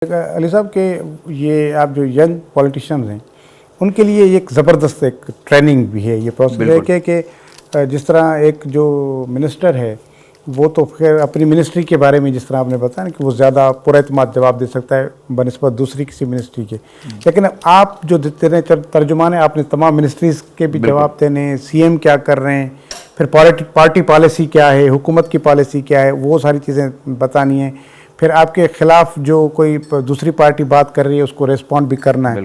علی صاحب کہ یہ آپ جو ینگ پولیٹیشنز ہیں ان کے لیے ایک زبردست ایک ٹریننگ بھی ہے، یہ پروسیس ہے کہ جس طرح ایک جو منسٹر ہے وہ تو خیر اپنی منسٹری کے بارے میں جس طرح آپ نے بتایا نا کہ وہ زیادہ پر اعتماد جواب دے سکتا ہے بنسبت دوسری کسی منسٹری کے، لیکن آپ جو دیتے رہے ترجمان ہیں، آپ نے تمام منسٹریز کے بھی جواب دینے ہیں، سی ایم کیا کر رہے ہیں، پھر پارٹی پالیسی کیا ہے، حکومت کی پالیسی کیا ہے، وہ ساری چیزیں بتانی ہیں، پھر آپ کے خلاف جو کوئی دوسری پارٹی بات کر رہی ہے اس کو ریسپونڈ بھی کرنا ہے،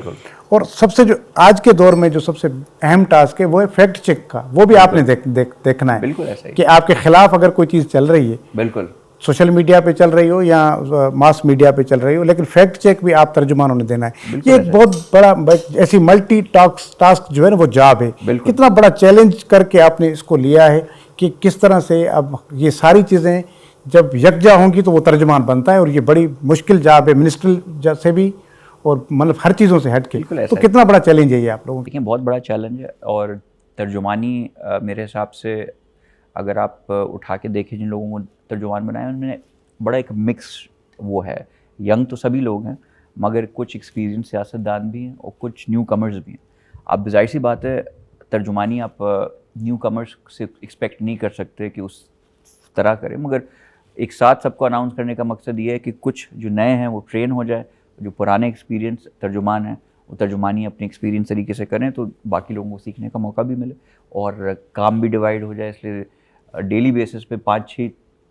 اور سب سے جو آج کے دور میں جو سب سے اہم ٹاسک ہے وہ ہے فیکٹ چیک کا، وہ بھی آپ نے دیکھنا ہے کہ آپ کے خلاف اگر کوئی چیز چل رہی ہے، بالکل سوشل میڈیا پہ چل رہی ہو یا ماس میڈیا پہ چل رہی ہو، لیکن فیکٹ چیک بھی آپ ترجمانوں نے دینا ہے۔ یہ ایک بہت بڑا ایسی ملٹی ٹاسک جو ہے نا وہ جاب ہے، کتنا بڑا چیلنج کر کے آپ نے اس کو لیا ہے کہ کس طرح سے اب یہ ساری چیزیں جب یکجا ہوں گی تو وہ ترجمان بنتا ہے، اور یہ بڑی مشکل جاب ہے منسٹریل سے بھی اور مطلب ہر چیزوں سے ہٹ کے، تو کتنا بڑا چیلنج ہے یہ آپ لوگوں دیکھیں بہت بڑا چیلنج ہے، اور ترجمانی میرے حساب سے اگر آپ اٹھا کے دیکھیں جن لوگوں کو ترجمان بنایا ان میں بڑا ایک مکس وہ ہے، ینگ تو سبھی لوگ ہیں مگر کچھ ایکسپیرینس سیاستدان بھی ہیں اور کچھ نیو کمرز بھی ہیں۔ اب ظاہر سی بات ہے ترجمانی آپ نیو کمرز سے ایکسپیکٹ نہیں کر سکتے کہ اس طرح کریں، مگر ایک ساتھ سب کو اناؤنس کرنے کا مقصد یہ ہے کہ کچھ جو نئے ہیں وہ ٹرین ہو جائے، جو پرانے ایکسپیرینس ترجمان ہیں وہ ترجمانی اپنے ایکسپیرینس طریقے سے کریں تو باقی لوگوں کو سیکھنے کا موقع بھی ملے، اور کام بھی ڈیوائڈ ہو جائے۔ اس لیے ڈیلی بیسس پہ 5 6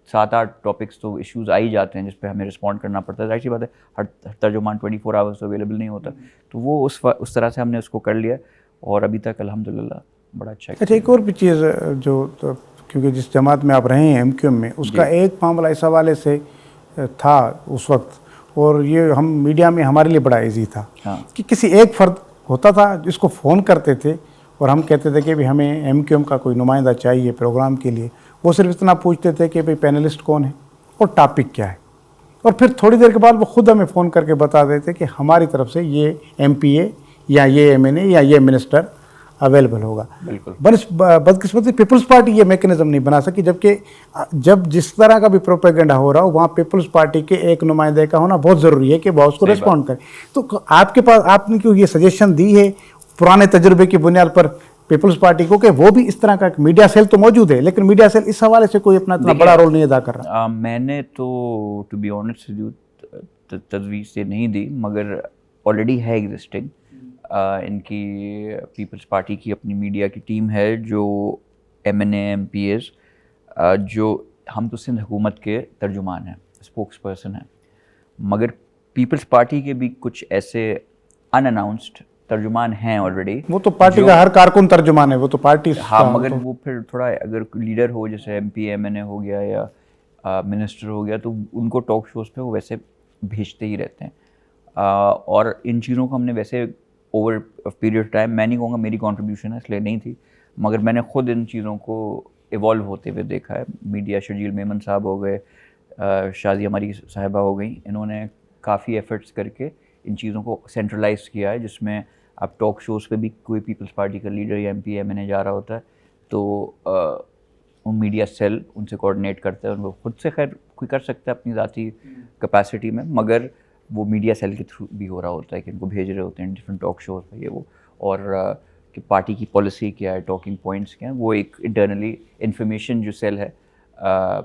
7 8 ٹاپکس تو ایشوز آ ہی جاتے ہیں جس پہ ہمیں رسپونڈ کرنا پڑتا ہے۔ ظاہر سی بات ہے ہر ترجمان 24 آورس اویلیبل نہیں ہوتا، تو وہ اس طرح سے ہم نے اس کو کر لیا، اور ابھی تک الحمدللہ بڑا اچھا ہے۔ اچھا ایک اور بھی چیز جو کیونکہ جس جماعت میں آپ رہے ہیں MQM میں، اس کا ایک معاملہ اس حوالے سے تھا اس وقت، اور یہ ہم میڈیا میں ہمارے لیے بڑا ایزی تھا کہ کسی ایک فرد ہوتا تھا جس کو فون کرتے تھے اور ہم کہتے تھے کہ بھی ہمیں MQM کا کوئی نمائندہ چاہیے پروگرام کے لیے، وہ صرف اتنا پوچھتے تھے کہ بھئی پینلسٹ کون ہے اور ٹاپک کیا ہے، اور پھر تھوڑی دیر کے بعد وہ خود ہمیں فون کر کے بتا دیتے کہ ہماری طرف سے یہ MPA یا یہ MNA یا یہ منسٹر اویلیبل ہوگا۔ بدقسمتی پیپلز پارٹی یہ میکنزم نہیں بنا سکی، جبکہ جب جس طرح کا بھی پروپیگنڈا ہو رہا ہو وہاں پیپلز پارٹی کے ایک نمائندے کا ہونا بہت ضروری ہے کہ وہ اس کو ریسپونڈ کرے۔ تو آپ کے پاس آپ نے کیوں یہ سجیشن دی ہے پرانے تجربے کی بنیاد پر پیپلز پارٹی کو کہ وہ بھی اس طرح کا میڈیا سیل تو موجود ہے لیکن میڈیا سیل اس حوالے سے کوئی اپنا اتنا بڑا رول نہیں ادا کر رہا؟ میں نے تو ٹو بی آنیسٹ تجویز سے نہیں دی، مگر آلریڈی ہے ایگزسٹنگ ان کی پیپلز پارٹی کی اپنی میڈیا کی ٹیم ہے جو MNA MPAs جو ہم تو سندھ حکومت کے ترجمان ہیں، اسپوکس پرسن ہیں، مگر پیپلز پارٹی کے بھی کچھ ایسے ان اناؤنسڈ ترجمان ہیں آلریڈی۔ وہ تو پارٹی کا ہر کارکن ترجمان ہے، وہ تو پارٹی ہاں، مگر وہ پھر تھوڑا اگر لیڈر ہو جیسے MPA MNA ہو گیا یا منسٹر ہو گیا تو ان کو ٹاک شوز پہ وہ ویسے بھیجتے ہی رہتے ہیں، اور ان چیزوں کو ہم نے ویسے اوور پیریڈ ٹائم، میں نہیں کہوں گا میری کنٹریبیوشن ہے اس لیے نہیں تھی، مگر میں نے خود ان چیزوں کو ایوالو ہوتے ہوئے دیکھا ہے۔ میڈیا شرجیل میمن صاحب ہو گئے، شازیہ ہماری صاحبہ ہو گئیں، انہوں نے کافی ایفرٹس کر کے ان چیزوں کو سینٹرلائز کیا ہے، جس میں اب ٹاک شوز پہ بھی کوئی پیپلز پارٹی کا لیڈر یا MPA MNA جا رہا ہوتا ہے تو میڈیا سیل ان سے کوآرڈینیٹ کرتا ہے، ان کو خود سے خیر کوئی کر سکتا ہے اپنی ذاتی کیپیسٹی میں، مگر وہ میڈیا سیل کے تھرو بھی ہو رہا ہوتا ہے کہ ان کو بھیج رہے ہوتے ہیں ڈفرینٹ ٹاک شوز پہ یہ وہ، اور کہ پارٹی کی پالیسی کیا ہے، ٹاکنگ پوائنٹس کیا ہیں، وہ ایک انٹرنلی انفارمیشن جو سیل ہے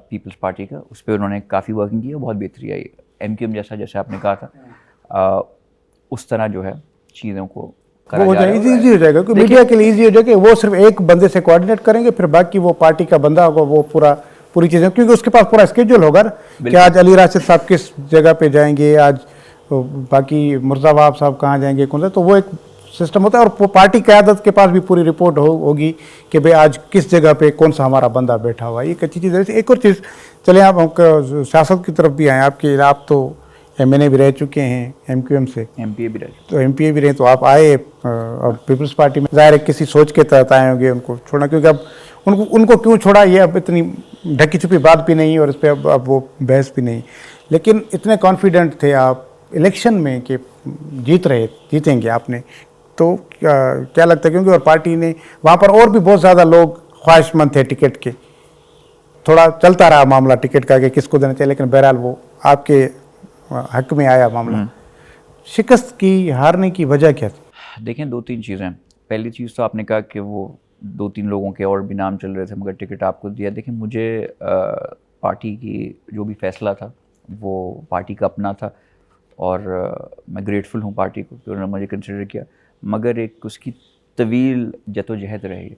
پیپلز پارٹی کا، اس پہ انہوں نے کافی ورکنگ کی ہے، بہت بہتری آئی۔ MQM جیسے آپ نے کہا تھا اس طرح جو ہے چیزوں کو ہو جائے ایزی ہو جائے گا، کیونکہ میڈیا کے لیے ایزی ہو جائے گا، وہ صرف ایک بندے سے کوآرڈینیٹ کریں گے، پھر باقی وہ پارٹی کا بندہ ہوگا وہ پوری چیزیں، کیونکہ اس کے پاس پورا اسکیڈول ہوگا کہ آج علی راشد صاحب کس جگہ پہ جائیں گے، آج باقی مرزا وہاب صاحب کہاں جائیں گے، کون سے، تو وہ ایک سسٹم ہوتا ہے، اور پارٹی قیادت کے پاس بھی پوری رپورٹ ہوگی کہ بھئی آج کس جگہ پہ کون سا ہمارا بندہ بیٹھا ہوا ہے۔ یہ ایک اچھی چیز ہے۔ ایک اور چیز چلیں آپ سیاست کی طرف بھی آئیں، آپ تو MNA بھی رہ چکے ہیں MQM سے، MPA بھی رہے، تو آپ آئے پیپلز پارٹی میں، ظاہر ہے کسی سوچ کے تحت آئے ہوں گے ان کو چھوڑنا، کیونکہ اب ان کو کیوں چھوڑا یہ اب اتنی ڈھکی چھپی بات بھی نہیں اور اس پہ اب وہ بحث بھی نہیں، لیکن اتنے کانفیڈنٹ تھے آپ الیکشن میں کہ جیتیں گے آپ نے، تو کیا لگتا ہے، کیونکہ اور پارٹی نے وہاں پر اور بھی بہت زیادہ لوگ خواہش مند تھے ٹکٹ کے، تھوڑا چلتا رہا معاملہ ٹکٹ کا کہ کس کو دینا چاہیے، لیکن بہرحال وہ آپ کے حق میں آیا معاملہ. شکست کی ہارنے کی وجہ کیا تھی؟ دیکھیں 2-3 چیزیں. پہلی چیز تو آپ نے کہا کہ وہ 2-3 لوگوں کے اور بھی نام چل رہے تھے مگر ٹکٹ آپ کو دیا. دیکھیں مجھے پارٹی کی جو بھی فیصلہ تھا وہ پارٹی کا اپنا تھا اور میں گریٹفل ہوں پارٹی کو کہ انہوں نے مجھے کنسیڈر کیا, مگر ایک اس کی طویل جدوجہد رہی.